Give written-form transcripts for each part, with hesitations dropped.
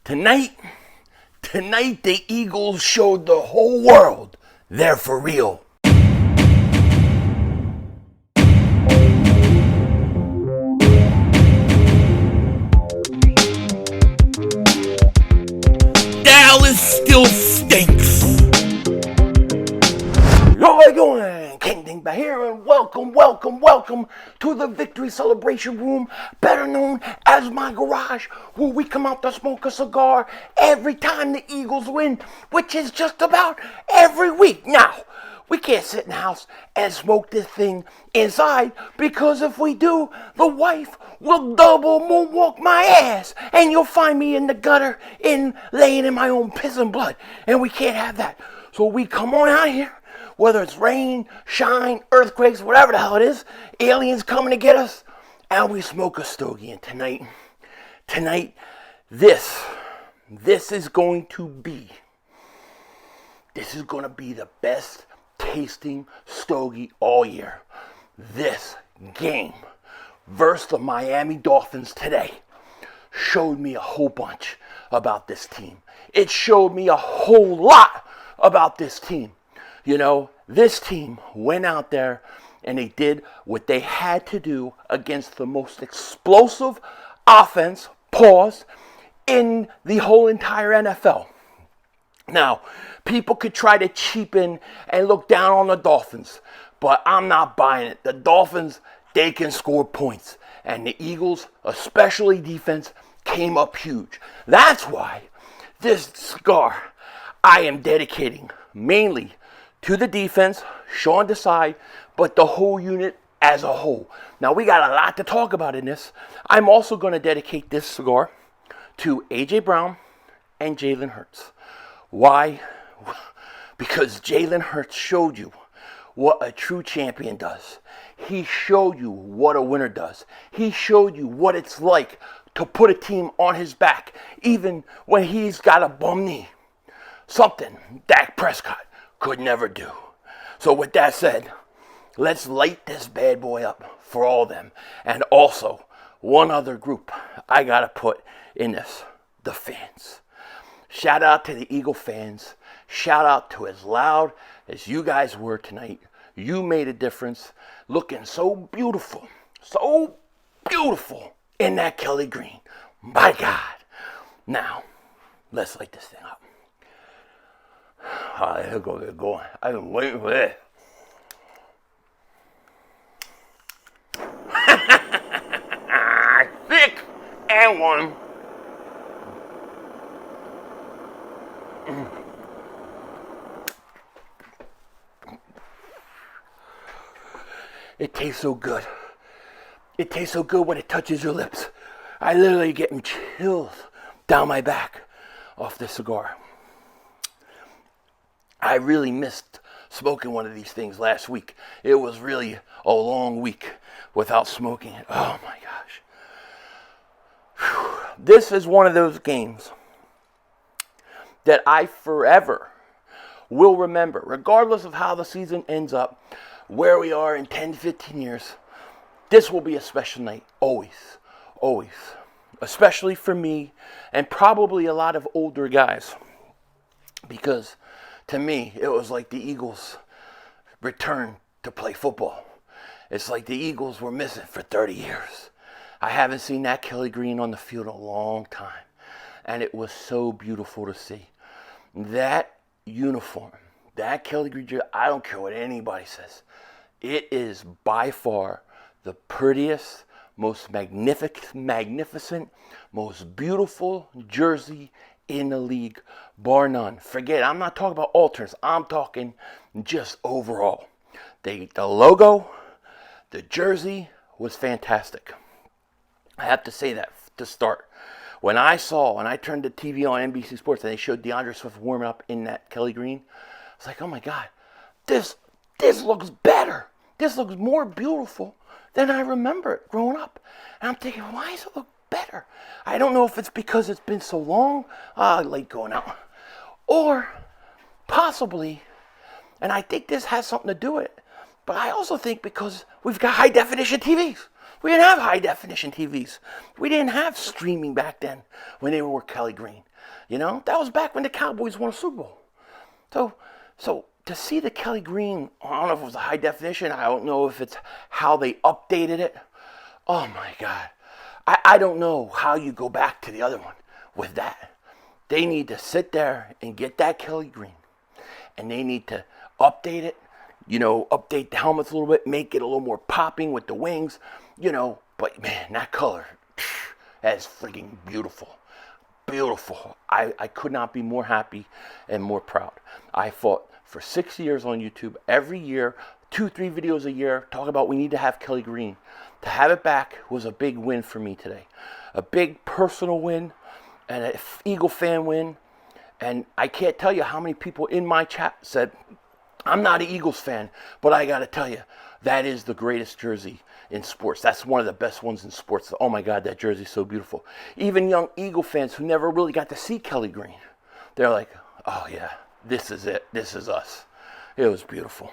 Tonight, the Eagles showed the whole world they're for real. Dallas still stinks. Yo, how you doing? King Dingbat here, and welcome to the Victory Celebration Room, better known as my garage, where we come out to smoke a cigar every time the Eagles win, which is just about every week. Now, we can't sit in the house and smoke this thing inside, because if we do, the wife will double moonwalk my ass, and you'll find me in the gutter, laying in my own piss and blood, and we can't have that. So we come on out here, whether it's rain, shine, earthquakes, whatever the hell it is, aliens coming to get us, and we smoke a stogie. And tonight, this is going to be the best tasting stogie all year. This game versus the Miami Dolphins today showed me a whole bunch about this team. It showed me a whole lot about this team. You know, this team went out there and they did what they had to do against the most explosive offense, in the whole entire NFL. Now, people could try to cheapen and look down on the Dolphins, but I'm not buying it. The Dolphins, they can score points, and the Eagles, especially defense, came up huge. That's why this cigar I am dedicating mainly to the defense, Sean Desai, but the whole unit as a whole. Now, we got a lot to talk about in this. I'm also going to dedicate this cigar to A.J.Brown and Jalen Hurts. Why? Because Jalen Hurts showed you what a true champion does. He showed you what a winner does. He showed you what it's like to put a team on his back, even when he's got a bum knee. Something Dak Prescott could never do. So with that said, let's light this bad boy up for all of them. And also, one other group I gotta put in this, the fans. Shout out to the Eagle fans. Shout out to as loud as you guys were tonight. You made a difference, looking so beautiful in that Kelly green. My God. Now, let's light this thing up. All right, here goes it going. I've been waiting for this. Thick and warm. It tastes so good. It tastes so good when it touches your lips. I literally getting chills down my back off this cigar. I really missed smoking one of these things last week. It was really a long week without smoking it. Oh my gosh. Whew. This is one of those games that I forever will remember, regardless of how the season ends up, where we are in 10, 15 years. This will be a special night, always. Especially for me and probably a lot of older guys, because to me, it was like the Eagles returned to play football. It's like the Eagles were missing for 30 years. I haven't seen that Kelly green on the field in a long time, and it was so beautiful to see. That uniform, that Kelly green jersey, I don't care what anybody says, it is by far the prettiest, most magnificent, most beautiful jersey in the league, bar none. Forget it, I'm not talking about alternates. I'm talking just overall. The logo, the jersey was fantastic. I have to say that to start. When I turned the TV on NBC Sports and they showed DeAndre Swift warming up in that Kelly green, I was like, oh my God, this looks better. This looks more beautiful than I remember it growing up. And I'm thinking, why does it look better? I don't know if it's because it's been so long, late going out, or possibly, and I think this has something to do with it, but I also think because we've got high definition TVs. We didn't have high definition TVs. We didn't have streaming back then when they were with Kelly Green. You know, that was back when the Cowboys won a Super Bowl. So to see the Kelly Green, I don't know if it was a high definition. I don't know if it's how they updated it. Oh my God. I don't know how you go back to the other one with that. They need to sit there and get that Kelly Green. And they need to update it. You know, update the helmets a little bit. Make it a little more popping with the wings. You know, but man, that color, that is freaking beautiful. Beautiful. I could not be more happy and more proud. I fought for 6 years on YouTube. Every year, 2-3 videos a year, talk about we need to have Kelly Green. To have it back was a big win for me today. A big personal win and an Eagle fan win. And I can't tell you how many people in my chat said, I'm not an Eagles fan, but I got to tell you, that is the greatest jersey in sports. That's one of the best ones in sports. Oh my God, that jersey's so beautiful. Even young Eagle fans who never really got to see Kelly Green, they're like, oh yeah, this is it. This is us. It was beautiful.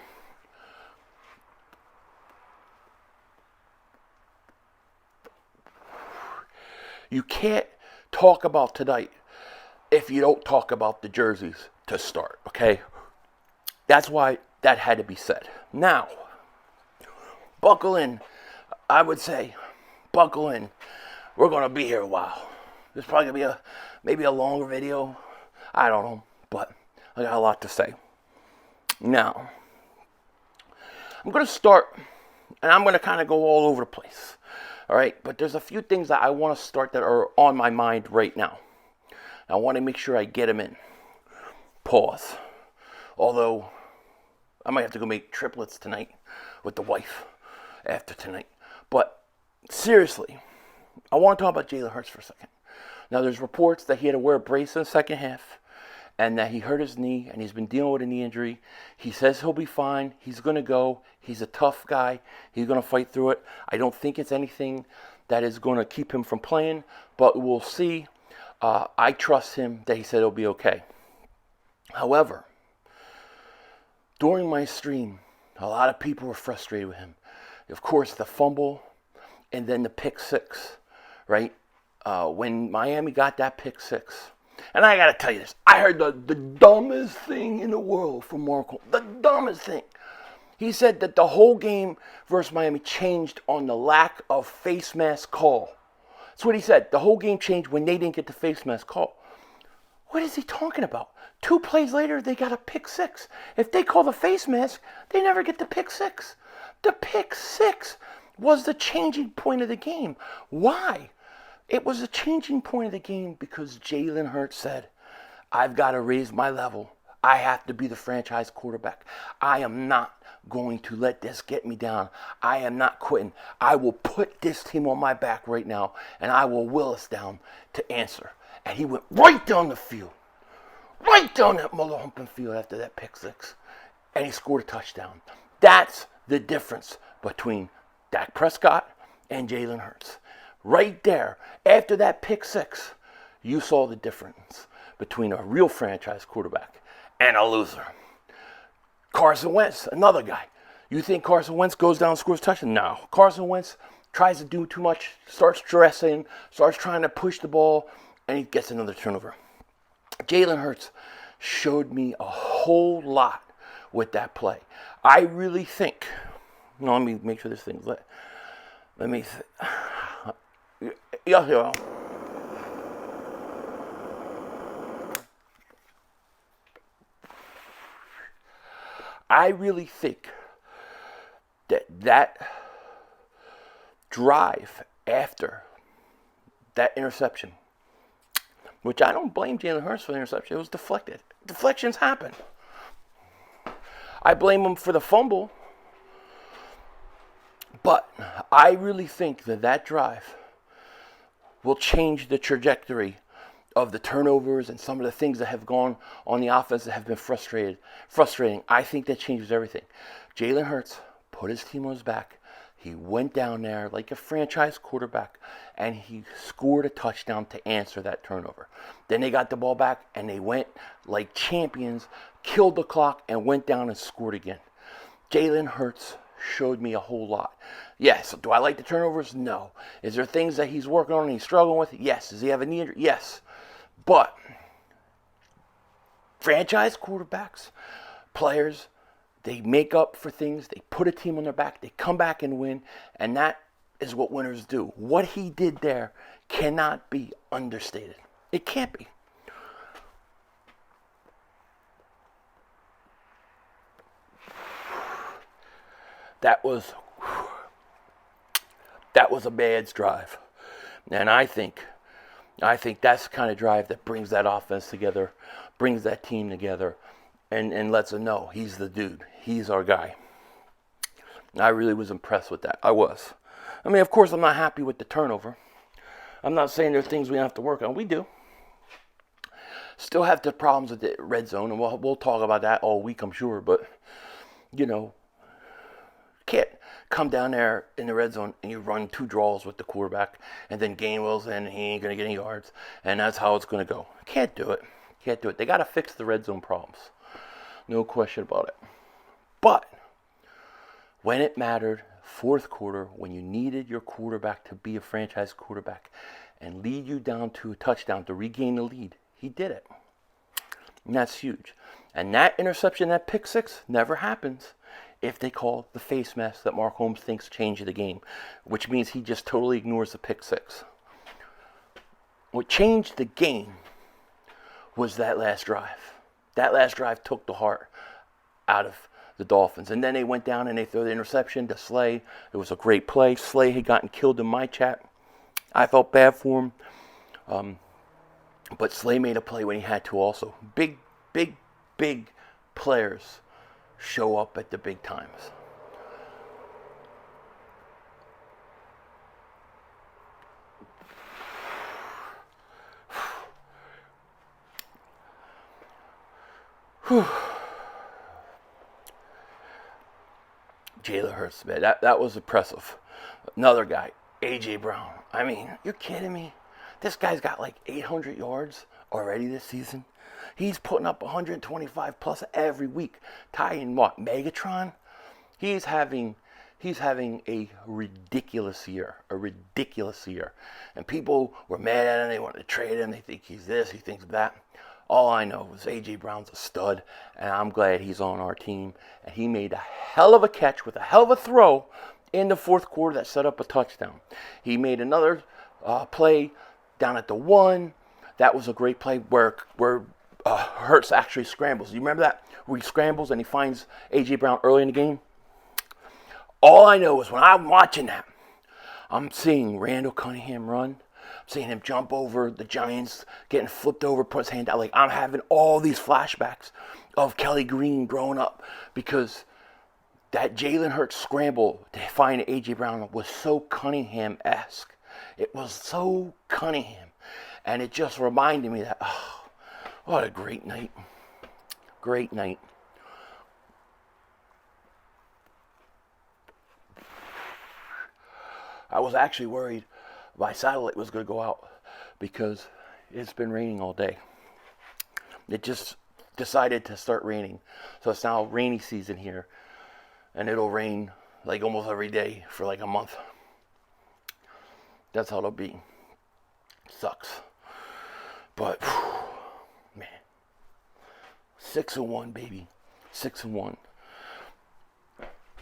You can't talk about tonight if you don't talk about the jerseys to start, okay? That's why that had to be said. Now, buckle in. I would say, buckle in. We're going to be here a while. This is probably going to be maybe a longer video. I don't know, but I got a lot to say. Now, I'm going to start, and I'm going to kind of go all over the place. All right, but there's a few things that I want to start that are on my mind right now. I want to make sure I get them in. Pause. Although, I might have to go make triplets tonight with the wife after tonight. But, seriously, I want to talk about Jalen Hurts for a second. Now, there's reports that he had to wear a brace in the second half and that he hurt his knee and he's been dealing with a knee injury. He says he'll be fine. He's going to go. He's a tough guy. He's going to fight through it. I don't think it's anything that is going to keep him from playing, but we'll see. I trust him that he said it'll be okay. However, during my stream, a lot of people were frustrated with him. Of course, the fumble and then the pick six, right? When Miami got that pick six. And I got to tell you this. I heard the dumbest thing in the world from Marco. The dumbest thing. He said that the whole game versus Miami changed on the lack of face mask call. That's what he said. The whole game changed when they didn't get the face mask call. What is he talking about? 2 plays later, they got a pick six. If they call the face mask, they never get the pick six. The pick six was the changing point of the game. Why? It was a changing point of the game because Jalen Hurts said, I've got to raise my level. I have to be the franchise quarterback. I am not going to let this get me down. I am not quitting. I will put this team on my back right now, and I will will us down to answer. And he went right down the field. Right down that mother humping field after that pick six. And he scored a touchdown. That's the difference between Dak Prescott and Jalen Hurts. Right there, after that pick six, you saw the difference between a real franchise quarterback and a loser. Carson Wentz, another guy. You think Carson Wentz goes down and scores a touchdown? No. Carson Wentz tries to do too much, starts stressing, starts trying to push the ball, and he gets another turnover. Jalen Hurts showed me a whole lot with that play. I really think, let me make sure this thing's lit. Let me, yeah. I really think that drive after that interception, which I don't blame Jalen Hurts for the interception. It was deflected. Deflections happen. I blame him for the fumble. But I really think that drive will change the trajectory of the turnovers and some of the things that have gone on the offense that have been frustrating. I think that changes everything. Jalen Hurts put his team on his back. He went down there like a franchise quarterback, and he scored a touchdown to answer that turnover. Then they got the ball back, and they went like champions, killed the clock, and went down and scored again. Jalen Hurts showed me a whole lot. Yes. Do I like the turnovers? No. Is there things that he's working on and he's struggling with? Yes. Does he have a knee injury? Yes. But franchise quarterbacks, players, they make up for things. They put a team on their back. They come back and win. And that is what winners do. What he did there cannot be understated. It can't be. That was a Bad's drive. And I think that's the kind of drive that brings that offense together, brings that team together, and lets them know he's the dude. He's our guy. And I really was impressed with that. I was. I mean, of course, I'm not happy with the turnover. I'm not saying there are things we have to work on. We do. Still have the problems with the red zone, and we'll talk about that all week, I'm sure. But, you know, can't come down there in the red zone and you run 2 draws with the quarterback, and then Gainwell's in and he ain't going to get any yards, and that's how it's going to go. Can't do it. Can't do it. They got to fix the red zone problems. No question about it. But when it mattered, fourth quarter, when you needed your quarterback to be a franchise quarterback and lead you down to a touchdown to regain the lead, he did it. And that's huge. And that interception, that pick six, never happens if they call the face mask that Mark Holmes thinks changed the game, which means he just totally ignores the pick six. What changed the game was that last drive. That last drive took the heart out of the Dolphins. And then they went down and they threw the interception to Slay. It was a great play. Slay had gotten killed in my chat. I felt bad for him. But Slay made a play when he had to also. Big players show up at the big times. Jalen Hurts, man, that was impressive. Another guy, A.J.Brown. I mean, you're kidding me? This guy's got like 800 yards already this season. He's putting up 125 plus every week. Tying what? Megatron? He's having a ridiculous year. And people were mad at him. They wanted to trade him. They think he's this. He thinks that. All I know is A.J. Brown's a stud, and I'm glad he's on our team. And he made a hell of a catch with a hell of a throw in the fourth quarter that set up a touchdown. He made another play down at the 1. That was a great play where Hurts actually scrambles. You remember that? Where he scrambles and he finds A.J. Brown early in the game? All I know is when I'm watching that, I'm seeing Randall Cunningham run. I'm seeing him jump over the Giants, getting flipped over, put his hand out. Like, I'm having all these flashbacks of Kelly Green growing up, because that Jalen Hurts scramble to find A.J. Brown was so Cunningham-esque. It was so Cunningham. And it just reminded me that, oh, what a great night. Great night. I was actually worried my satellite was going to go out because it's been raining all day. It just decided to start raining. So it's now rainy season here. And it'll rain like almost every day for like a month. That's how it'll be. Sucks. But, man. 6-1, baby. 6-1.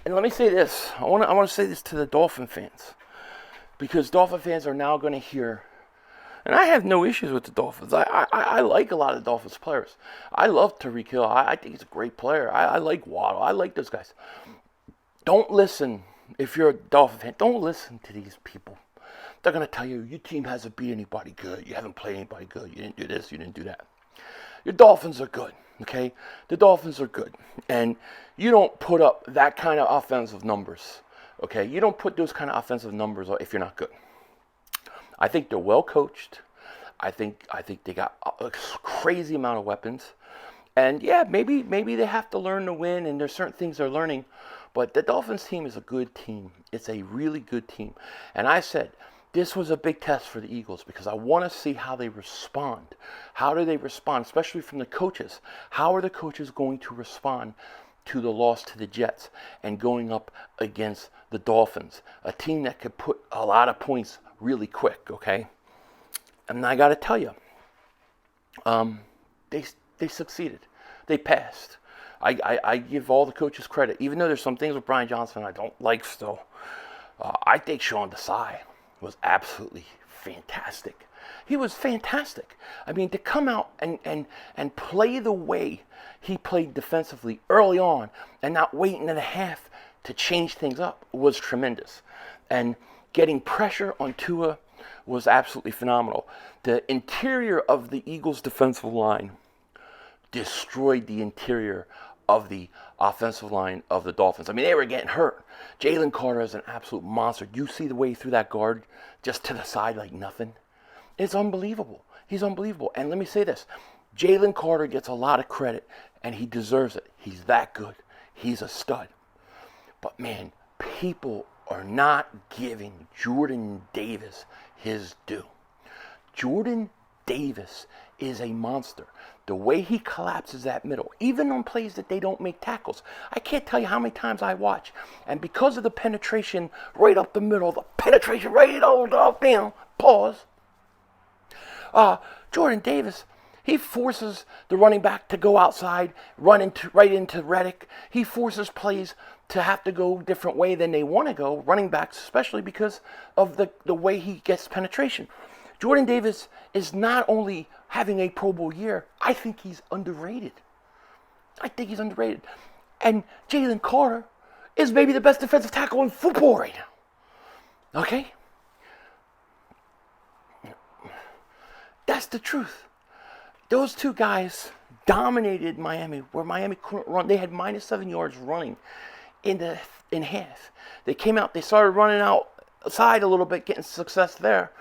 And let me say this. I want to say this to the Dolphin fans. Because Dolphin fans are now going to hear, and I have no issues with the Dolphins. I like a lot of the Dolphins players. I love Tyreek Hill. I think he's a great player. I like Waddle. I like those guys. Don't listen, if you're a Dolphin fan, don't listen to these people. They're going to tell you, your team hasn't beat anybody good. You haven't played anybody good. You didn't do this. You didn't do that. Your Dolphins are good, okay? The Dolphins are good. And you don't put up that kind of offensive numbers. Okay, you don't put those kind of offensive numbers if you're not good. I think they're well coached. I think they got a crazy amount of weapons. And yeah, maybe they have to learn to win, and there's certain things they're learning. But the Dolphins team is a good team. It's a really good team. And I said, this was a big test for the Eagles because I want to see how they respond. How do they respond, especially from the coaches? How are the coaches going to respond to the loss to the Jets and going up against the Dolphins, a team that could put a lot of points really quick, okay? And I got to tell you, they succeeded. They passed. I give all the coaches credit, even though there's some things with Brian Johnson I don't like still. I think Sean Desai was absolutely fantastic. He was fantastic. I mean, to come out and play the way he played defensively early on and not waiting in the half to change things up was tremendous. And getting pressure on Tua was absolutely phenomenal. The interior of the Eagles' defensive line destroyed the interior of the offensive line of the Dolphins. I mean, they were getting hurt. Jalen Carter is an absolute monster. You see the way he threw that guard just to the side like nothing? It's unbelievable. He's unbelievable. And let me say this. Jalen Carter gets a lot of credit, and he deserves it. He's that good. He's a stud. But, man, people are not giving Jordan Davis his due. Jordan Davis is a monster. The way he collapses that middle, even on plays that they don't make tackles. I can't tell you how many times I watch. And because of the penetration right up the middle, the penetration right up down, pause. Jordan Davis, he forces the running back to go outside, right into Reddick. He forces plays to have to go a different way than they want to go, running backs, especially because of the way he gets penetration. Jordan Davis is not only having a Pro Bowl year, I think he's underrated. And Jalen Carter is maybe the best defensive tackle in football right now. Okay? That's the truth. Those two guys dominated Miami, where Miami couldn't run. They had -7 yards running in half. They came out, they started running outside a little bit, getting success there.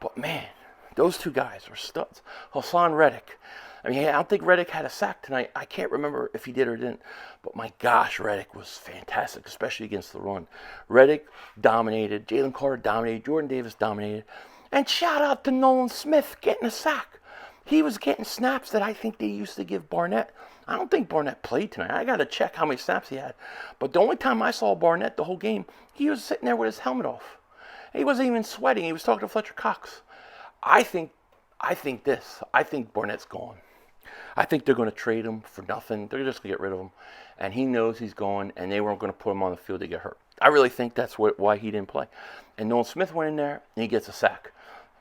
But man, those two guys were studs. HAASON Reddick. I mean, I don't think Reddick had a sack tonight. I can't remember if he did or didn't. But my gosh, Reddick was fantastic, especially against the run. Reddick dominated. Jalen Carter dominated. Jordan Davis dominated. And shout out to Nolan Smith getting a sack. He was getting snaps that I think they used to give Barnett. I don't think Barnett played tonight. I got to check how many snaps he had. But the only time I saw Barnett the whole game, he was sitting there with his helmet off. He wasn't even sweating. He was talking to Fletcher Cox. I think Barnett's gone. I think they're going to trade him for nothing. They're just going to get rid of him. And he knows he's gone, and they weren't going to put him on the field to get hurt. I really think that's why he didn't play. And Nolan Smith went in there, and he gets a sack.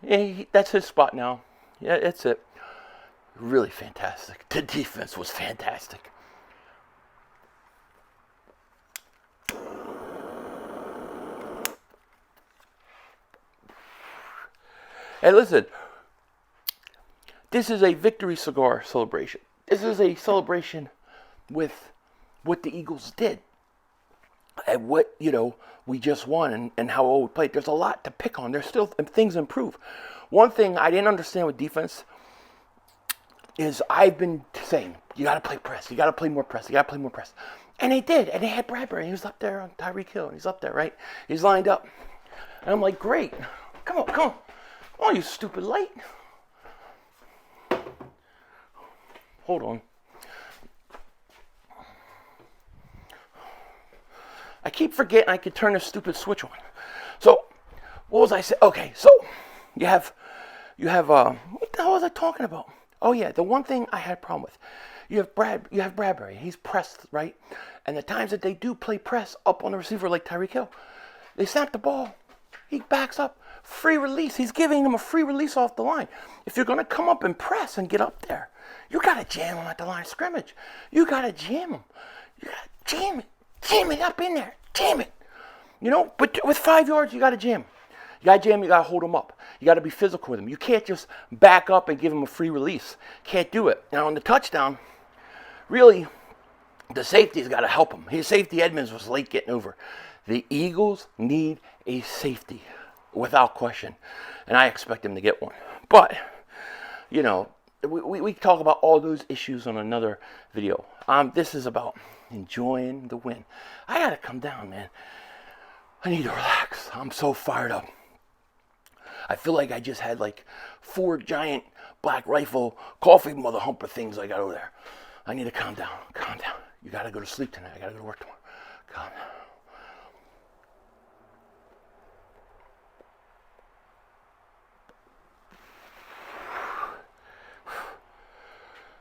Yeah, that's his spot now. Yeah, that's it. Really fantastic. The defense was fantastic. Hey, listen. This is a victory cigar celebration. This is a celebration with what the Eagles did. And what, we just won and how well we played. There's a lot to pick on. There's still things to improve. One thing I didn't understand with defense is I've been saying, you got to play press. You got to play more press. You got to play more press. And they did. And they had Bradbury. He was up there on Tyreek Hill. He's up there, right? He's lined up. And I'm like, great. Come on. Come on, you stupid light. Hold on. I keep forgetting I could turn this stupid switch on. So, what was I saying? Okay, so you have what the hell was I talking about? Oh yeah, the one thing I had a problem with. You have Bradbury. He's pressed, right? And the times that they do play press up on the receiver like Tyreek Hill, they snap the ball. He backs up. Free release. He's giving him a free release off the line. If you're going to come up and press and get up there, you got to jam him at the line of scrimmage. You got to jam him. You got to jam it. Jam it up in there. Jam it. But with 5 yards, you got to jam. You got to jam, you got to hold him up. You got to be physical with him. You can't just back up and give him a free release. Can't do it. Now, on the touchdown, really, the safety's got to help him. His safety, Edmonds, was late getting over. The Eagles need a safety, without question. And I expect them to get one. But, we talk about all those issues on another video. This is about enjoying the win. I got to come down, man. I need to relax. I'm so fired up. I feel like I just had 4 giant Black Rifle coffee mother humper things I got over there. I need to calm down. You got to go to sleep tonight. I got to go to work tomorrow. God.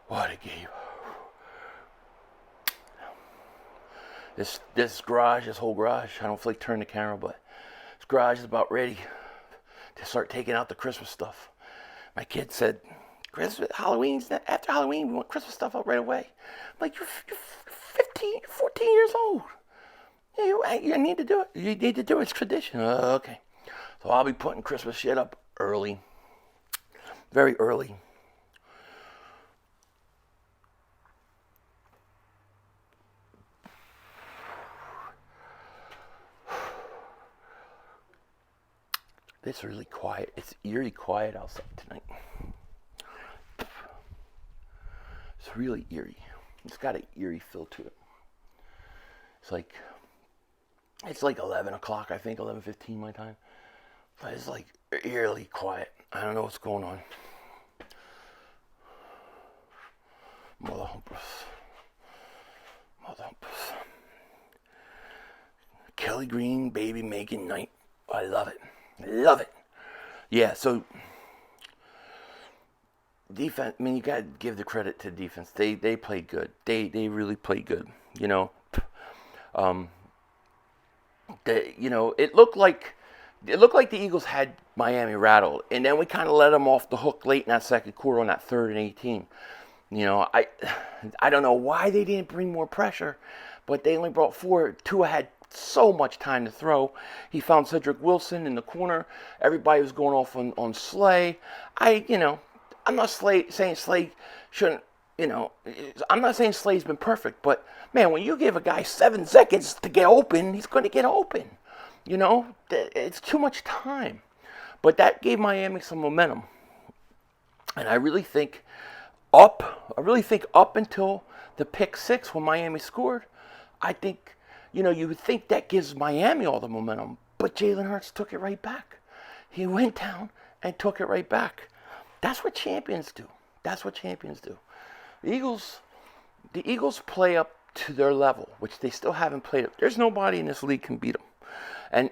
What a game. This garage, this whole garage, I don't feel like turning the camera, but this garage is about ready to start taking out the Christmas stuff. My kid said, Halloween's after Halloween, we want Christmas stuff out right away. I'm like, you're 15, 14 years old. You need to do it. You need to do it. It's tradition. Okay. So I'll be putting Christmas shit up early. Very early. It's really quiet. It's eerie quiet outside tonight. It's really eerie. It's got an eerie feel to it. It's like 11 o'clock, I think, 11:15 my time. But it's like eerily quiet. I don't know what's going on. Mother humpers. Kelly Green, baby making night. I love it. Yeah, so defense, I mean, you got to give the credit to defense. They played good. They really played good. It looked like the Eagles had Miami rattled, and then we kind of let them off the hook late in that second quarter on that 3rd and 18. I don't know why they didn't bring more pressure, but they only brought 4. Tua had so much time to throw. He found Cedric Wilson in the corner. Everybody was going off on Slay. I'm not saying Slay shouldn't, I'm not saying Slay's been perfect, but man, when you give a guy 7 seconds to get open, he's going to get open. It's too much time. But that gave Miami some momentum. And I really think up until the pick 6 when Miami scored, I think, you would think that gives Miami all the momentum, but Jalen Hurts took it right back. He went down and took it right back. That's what champions do. The Eagles play up to their level, which they still haven't played up. There's nobody in this league can beat them.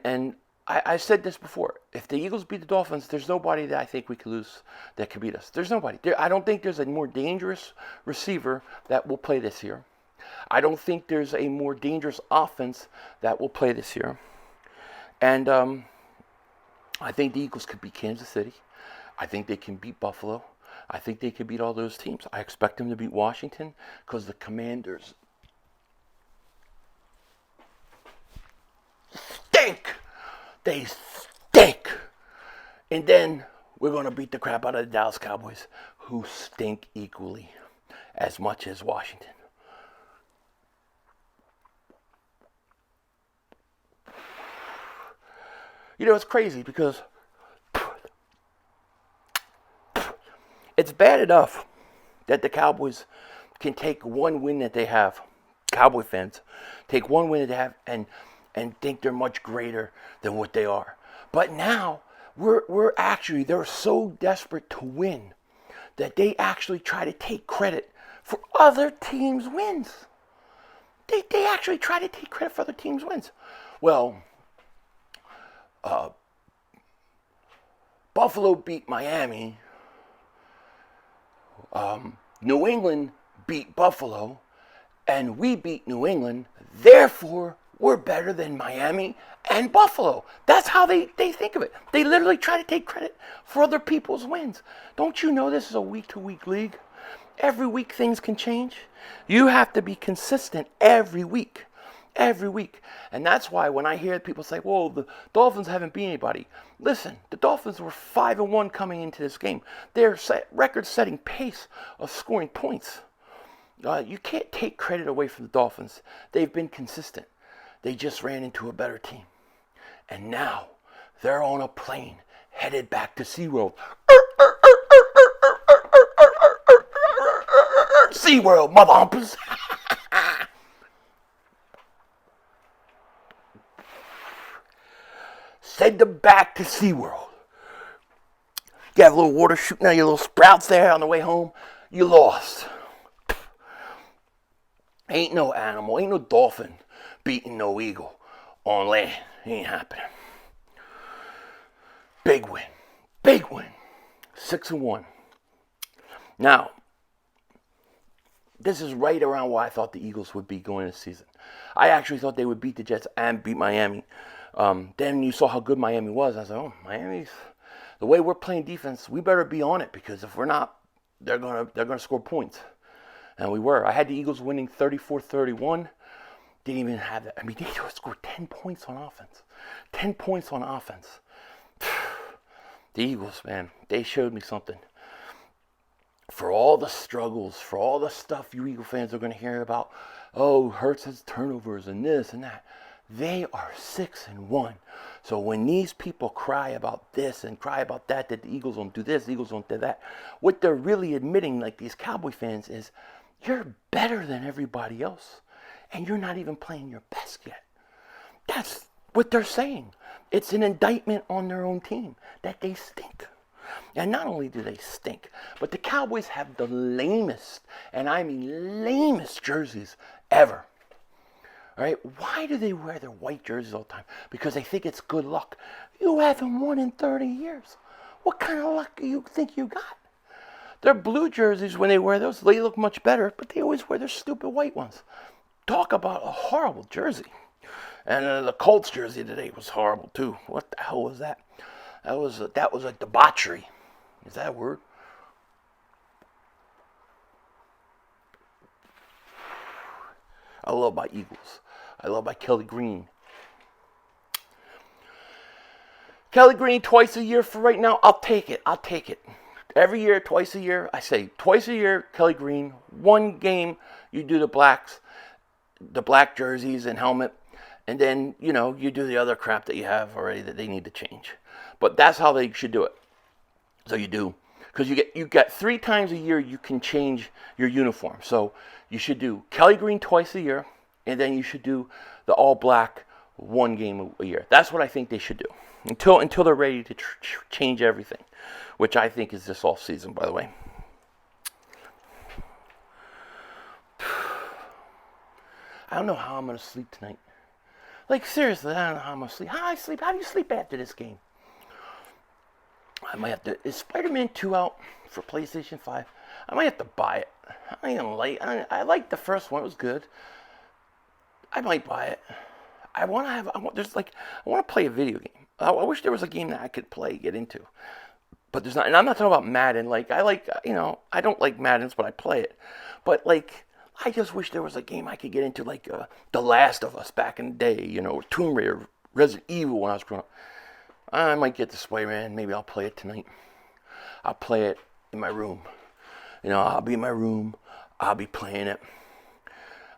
And I said this before. If the Eagles beat the Dolphins, there's nobody that I think we could lose that could beat us. There's nobody. I don't think there's a more dangerous receiver that will play this year. I don't think there's a more dangerous offense that will play this year. And I think the Eagles could beat Kansas City. I think they can beat Buffalo. I think they can beat all those teams. I expect them to beat Washington because the Commanders stink. They stink. And then we're going to beat the crap out of the Dallas Cowboys, who stink equally as much as Washington. It's crazy because it's bad enough that the Cowboys can take one win that they have, Cowboy fans, take one win that they have and think they're much greater than what they are. But now they're so desperate to win that they actually try to take credit for other teams' wins. They actually try to take credit for other teams' wins. Well, Buffalo beat Miami. New England beat Buffalo, and we beat New England. Therefore, we're better than Miami and Buffalo. That's how they think of it. They literally try to take credit for other people's wins. Don't you know this is a week-to-week league? Every week things can change. You have to be consistent every week. And that's why when I hear people say, well, the Dolphins haven't beat anybody. Listen, the Dolphins were 5-1 coming into this game. They're record-setting pace of scoring points. You can't take credit away from the Dolphins. They've been consistent. They just ran into a better team. And now they're on a plane headed back to SeaWorld. SeaWorld, mother humpers. Send them back to SeaWorld. You have a little water shooting out your little sprouts there on the way home. You lost. Ain't no animal, ain't no dolphin beating no eagle on land. Ain't happening. Big win. Big win. 6-1. Now, this is right around where I thought the Eagles would be going this season. I actually thought they would beat the Jets and beat Miami. Then you saw how good Miami was. I was like, oh, Miami's, the way we're playing defense, we better be on it, because if we're not, they're gonna score points. And we were. I had the Eagles winning 34-31. Didn't even have that. I mean, they scored 10 points on offense. 10 points on offense. The Eagles, man, they showed me something. For all the struggles, for all the stuff you Eagle fans are going to hear about, oh, Hurts has turnovers and this and that, they are 6-1. So when these people cry about this and cry about that the Eagles don't do this, the Eagles don't do that, what they're really admitting, like these Cowboy fans, is you're better than everybody else, and you're not even playing your best yet. That's what they're saying. It's an indictment on their own team that they stink. And not only do they stink, but the Cowboys have the lamest, and I mean lamest jerseys ever. All right? Why do they wear their white jerseys all the time? Because they think it's good luck. You haven't won in 30 years. What kind of luck do you think you got? Their blue jerseys, when they wear those, they look much better, but they always wear their stupid white ones. Talk about a horrible jersey. And the Colts jersey today was horrible too. What the hell was that? That was a debauchery. Is that a word? I love my Eagles. I love my Kelly Green. Kelly Green twice a year for right now. I'll take it. I'll take it. Every year, twice a year. I say twice a year, Kelly Green. One game, you do the blacks, the black jerseys and helmet. And then, you know, you do the other crap that you have already that they need to change. But that's how they should do it. So you do. Because you get 3 times a year you can change your uniform. So you should do Kelly Green twice a year. And then you should do the all black one game a year. That's what I think they should do. Until they're ready to change everything. Which I think is this off season, by the way. I don't know how I'm going to sleep tonight. Like, seriously, I don't know how I'm going to sleep. How do I sleep? How do you sleep after this game? I might have to... Is Spider-Man 2 out for PlayStation 5? I might have to buy it. I like the first one. It was good. I might buy it. I want to play a video game. I wish there was a game that I could play, get into. But there's not. And I'm not talking about Madden. Like, I don't like Maddens, but I play it. But, like... I just wish there was a game I could get into, like The Last of Us back in the day, Tomb Raider, Resident Evil when I was growing up. I might get the Spider-Man. Maybe I'll play it tonight. I'll play it in my room. I'll be in my room. I'll be playing it.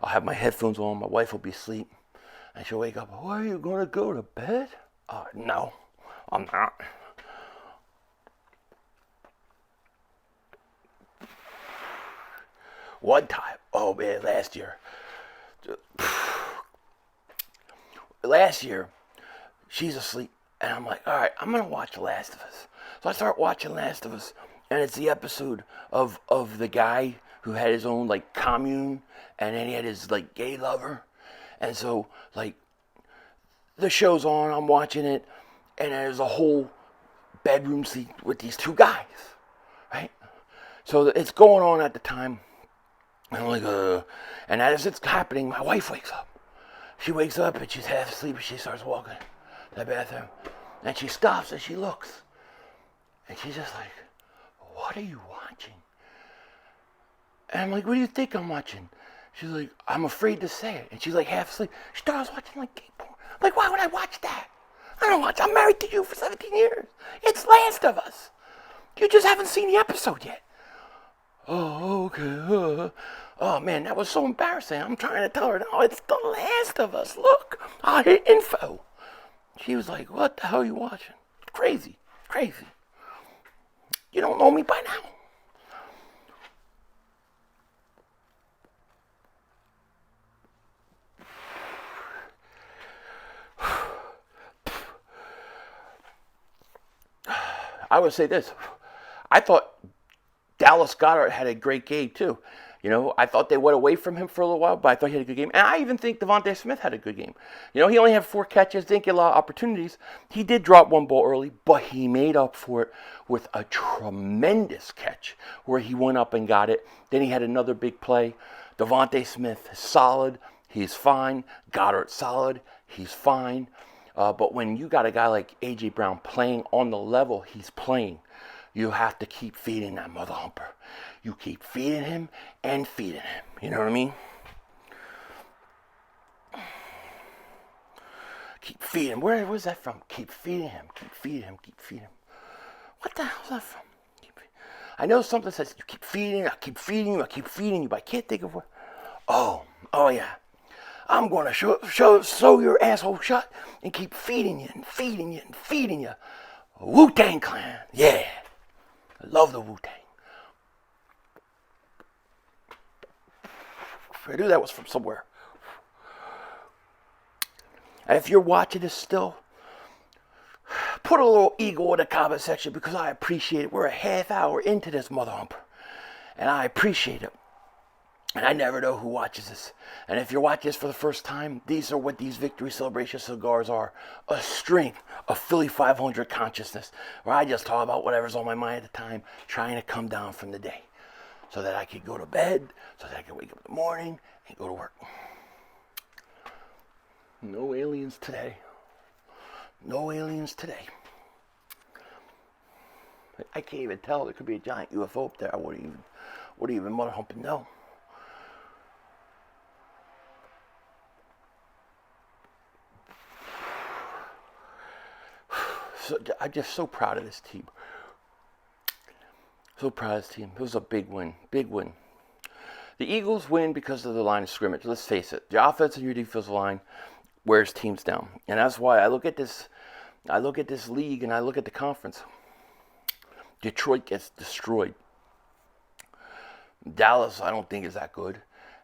I'll have my headphones on. My wife will be asleep. And she'll wake up. Oh, are you going to go to bed? No, I'm not. One time, oh man, last year, she's asleep, and I'm like, all right, I'm gonna watch The Last of Us. So I start watching Last of Us, and it's the episode of the guy who had his own like commune, and then he had his like gay lover, and so like the show's on, I'm watching it, and there's a whole bedroom scene with these 2 guys, right? So it's going on at the time. And I'm like, and as it's happening, my wife wakes up. She wakes up and she's half asleep and she starts walking to the bathroom. And she stops and she looks. And she's just like, what are you watching? And I'm like, what do you think I'm watching? She's like, I'm afraid to say it. And she's like half asleep. She starts watching like gay porn. Like, why would I watch that? I'm married to you for 17 years. It's Last of Us. You just haven't seen the episode yet. Oh, okay. Oh, man, that was so embarrassing. I'm trying to tell her, no, it's The Last of Us. Look, I hit info. She was like, what the hell are you watching? Crazy. You don't know me by now. I would say this. I thought Dallas Goedert had a great game, too. You know, I thought they went away from him for a little while, but I thought he had a good game. And I even think DeVonta Smith had a good game. You know, he only had 4 catches, didn't get a lot of opportunities. He did drop 1 ball early, but he made up for it with a tremendous catch where he went up and got it. Then he had another big play. DeVonta Smith is solid. He's fine. GOEDERT solid. He's fine. But when you got a guy like A.J. Brown playing on the level he's playing, you have to keep feeding that mother humper. You keep feeding him and feeding him. You know what I mean? Keep feeding him. Where's that from? Keep feeding him. Keep feeding him. Keep feeding him. What the hell's that from? I know something says you keep feeding. I keep feeding you. I keep feeding you. But I can't think of what. Oh yeah. I'm going to sew your asshole shut and keep feeding you and feeding you and feeding you. Wu-Tang Clan. Yeah. I love the Wu-Tang. I knew that was from somewhere. And if you're watching this still, put a little ego in the comment section because I appreciate it. We're a half hour into this mother humper. And I appreciate it. And I never know who watches this. And if you're watching this for the first time, these are what these victory celebration cigars are. A string of Philly 500 consciousness. Where I just talk about whatever's on my mind at the time, trying to come down from the day. So that I could go to bed, so that I could wake up in the morning and go to work. No aliens today. No aliens today. I can't even tell. There could be a giant UFO up there. I wouldn't even mother hump and know. So, I'm just so proud of this team. So proud of this team. It was a big win. Big win. The Eagles win because of the line of scrimmage. Let's face it. The offense and your defensive line wears teams down. And that's why I look at this league and I look at the conference. Detroit gets destroyed. Dallas, I don't think is that good.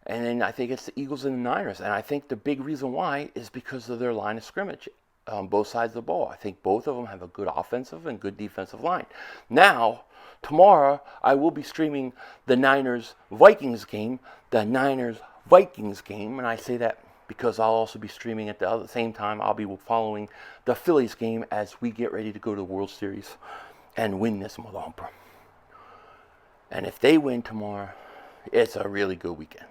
And then I think it's the Eagles and the Niners. And I think the big reason why is because of their line of scrimmage on both sides of the ball. I think both of them have a good offensive and good defensive line. Now, tomorrow, I will be streaming the Niners-Vikings game, and I say that because I'll also be streaming at the same time. I'll be following the Phillies game as we get ready to go to the World Series and win this mother humper. And if they win tomorrow, it's a really good weekend.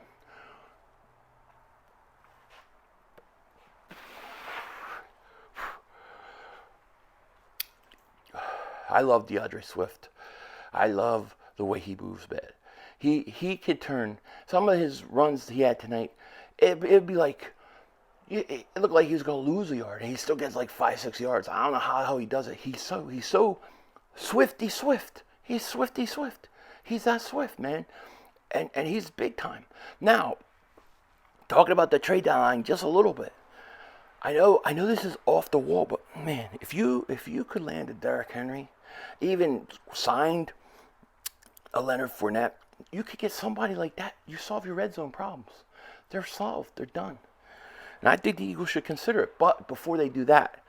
I love DeAndre Swift. I love the way he moves, man. He could turn some of his runs he had tonight. It'd be like it looked like he was gonna lose a yard, and he still gets like 5-6 yards. I don't know how he does it. He's so swifty swift. He's swifty swift. He's that swift, man, and he's big time. Now, talking about the trade deadline just a little bit. I know this is off the wall, but man, if you could land a Derrick Henry, even signed a Leonard Fournette, you could get somebody like that. You solve your red zone problems. They're solved. They're done. And I think the Eagles should consider it. But before they do that,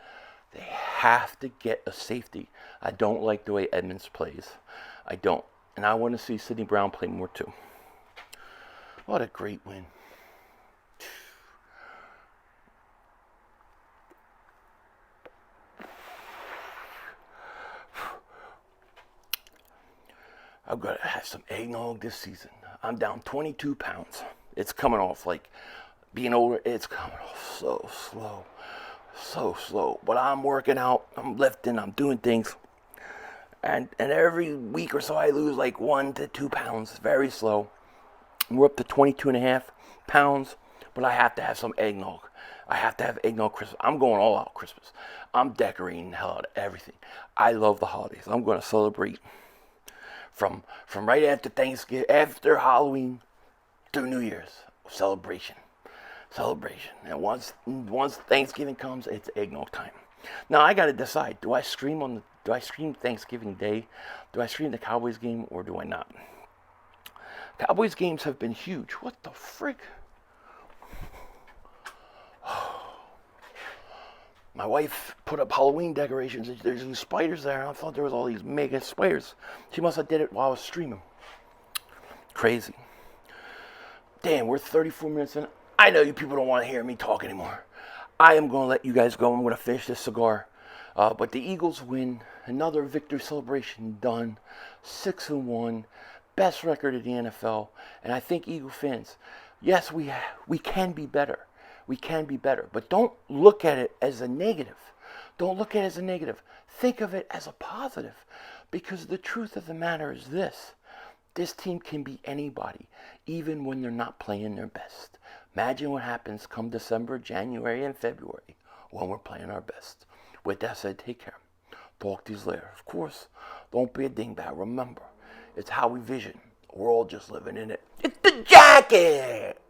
they have to get a safety. I don't like the way Edmonds plays. I don't. And I want to see Sidney Brown play more too. What a great win. I'm going to have some eggnog this season. I'm down 22 pounds. It's coming off like being older. It's coming off so slow. So slow. But I'm working out. I'm lifting. I'm doing things. And every week or so I lose like 1 to 2 pounds. Very slow. We're up to 22.5 pounds. But I have to have some eggnog. I have to have eggnog Christmas. I'm going all out Christmas. I'm decorating the hell out of everything. I love the holidays. I'm going to celebrate. From right after Thanksgiving, after Halloween through New Year's, celebration. And once Thanksgiving comes, it's eggnog time. Now I got to decide: do I stream Thanksgiving Day? Do I stream the Cowboys game or do I not? Cowboys games have been huge. What the frick? My wife put up Halloween decorations. There's these spiders there, and I thought there was all these mega spiders. She must have did it while I was streaming. Crazy. Damn, we're 34 minutes in. I know you people don't want to hear me talk anymore. I am going to let you guys go. I'm going to finish this cigar. But the Eagles win. Another victory celebration done. 6-1. Best record in the NFL. And I think Eagle fans, yes, we can be better. We can be better. But don't look at it as a negative. Don't look at it as a negative. Think of it as a positive. Because the truth of the matter is this. This team can beat anybody, even when they're not playing their best. Imagine what happens come December, January, and February when we're playing our best. With that said, take care. Talk to you later. Of course, don't be a dingbat. Remember, it's how we vision. We're all just living in it. It's the jacket!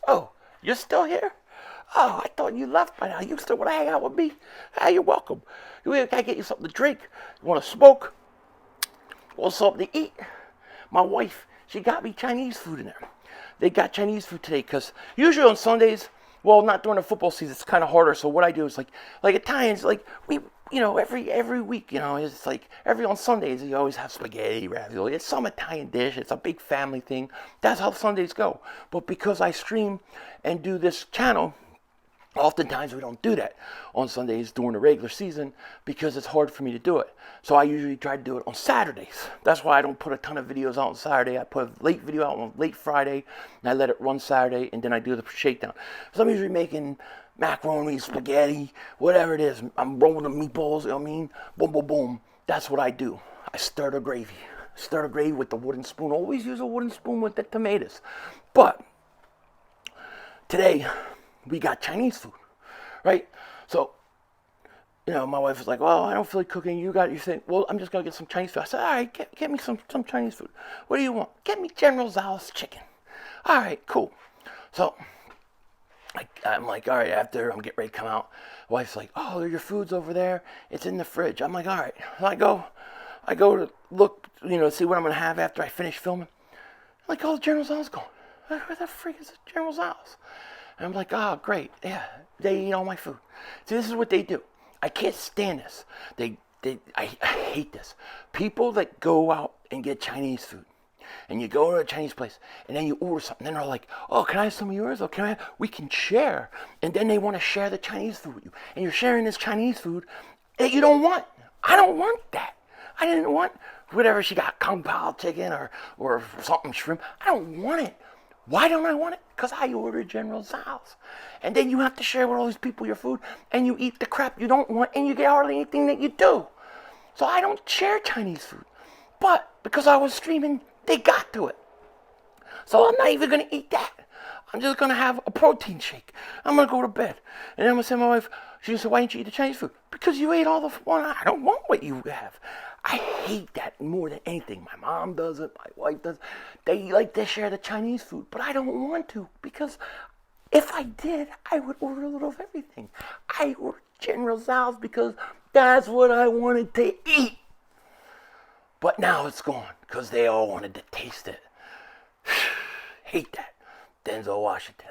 Oh, you're still here? Oh, I thought you left by now. You still want to hang out with me? Ah, you're welcome. Can I get you something to drink? You want to smoke? Want something to eat? My wife, she got me Chinese food in there. They got Chinese food today because usually on Sundays, well, not during the football season, it's kind of harder. So what I do is like Italians, like we, every week, it's like on Sundays, you always have spaghetti, ravioli. It's some Italian dish. It's a big family thing. That's how Sundays go. But because I stream and do this channel, oftentimes we don't do that on Sundays during the regular season because it's hard for me to do it. So I usually try to do it on Saturdays. That's why I don't put a ton of videos out on Saturday. I put a late video out on late Friday, and I let it run Saturday, and then I do the shakedown. So I'm usually making macaroni, spaghetti, whatever it is. I'm rolling the meatballs, you know what I mean? Boom, boom, boom. That's what I do. I stir the gravy. Stir the gravy with the wooden spoon. Always use a wooden spoon with the tomatoes. But today, we got Chinese food, right? So, my wife was like, well, I don't feel like cooking. You think, well, I'm just going to get some Chinese food. I said, all right, get me some Chinese food. What do you want? Get me General Tso's chicken. All right, cool. So, I'm like, all right, after I'm getting ready to come out, wife's like, oh, your food's over there. It's in the fridge. I'm like, all right. So I go to look, see what I'm going to have after I finish filming. I'm like, oh, General Tso's gone. Where the freak is General Tso's? And I'm like, oh, great. Yeah, they eat all my food. See, this is what they do. I can't stand this. I hate this. People that go out and get Chinese food, and you go to a Chinese place, and then you order something, and they're like, oh, can I have some of yours? Or we can share. And then they want to share the Chinese food with you. And you're sharing this Chinese food that you don't want. I don't want that. I didn't want whatever she got, kung pao chicken or something shrimp. I don't want it. Why don't I want it? Because I ordered General Tso's. And then you have to share with all these people your food, and you eat the crap you don't want, and you get hardly anything that you do. So I don't share Chinese food. But because I was streaming, they got to it. So I'm not even going to eat that. I'm just going to have a protein shake. I'm going to go to bed. And then I'm going to say to my wife, she said, why didn't you eat the Chinese food? Because you ate all the one. I don't want what you have. I hate that more than anything. My mom does it. My wife does it. They like to share the Chinese food, but I don't want to because if I did, I would order a little of everything. I ordered General Tso's because that's what I wanted to eat. But now it's gone because they all wanted to taste it. Hate that. Denzel Washington.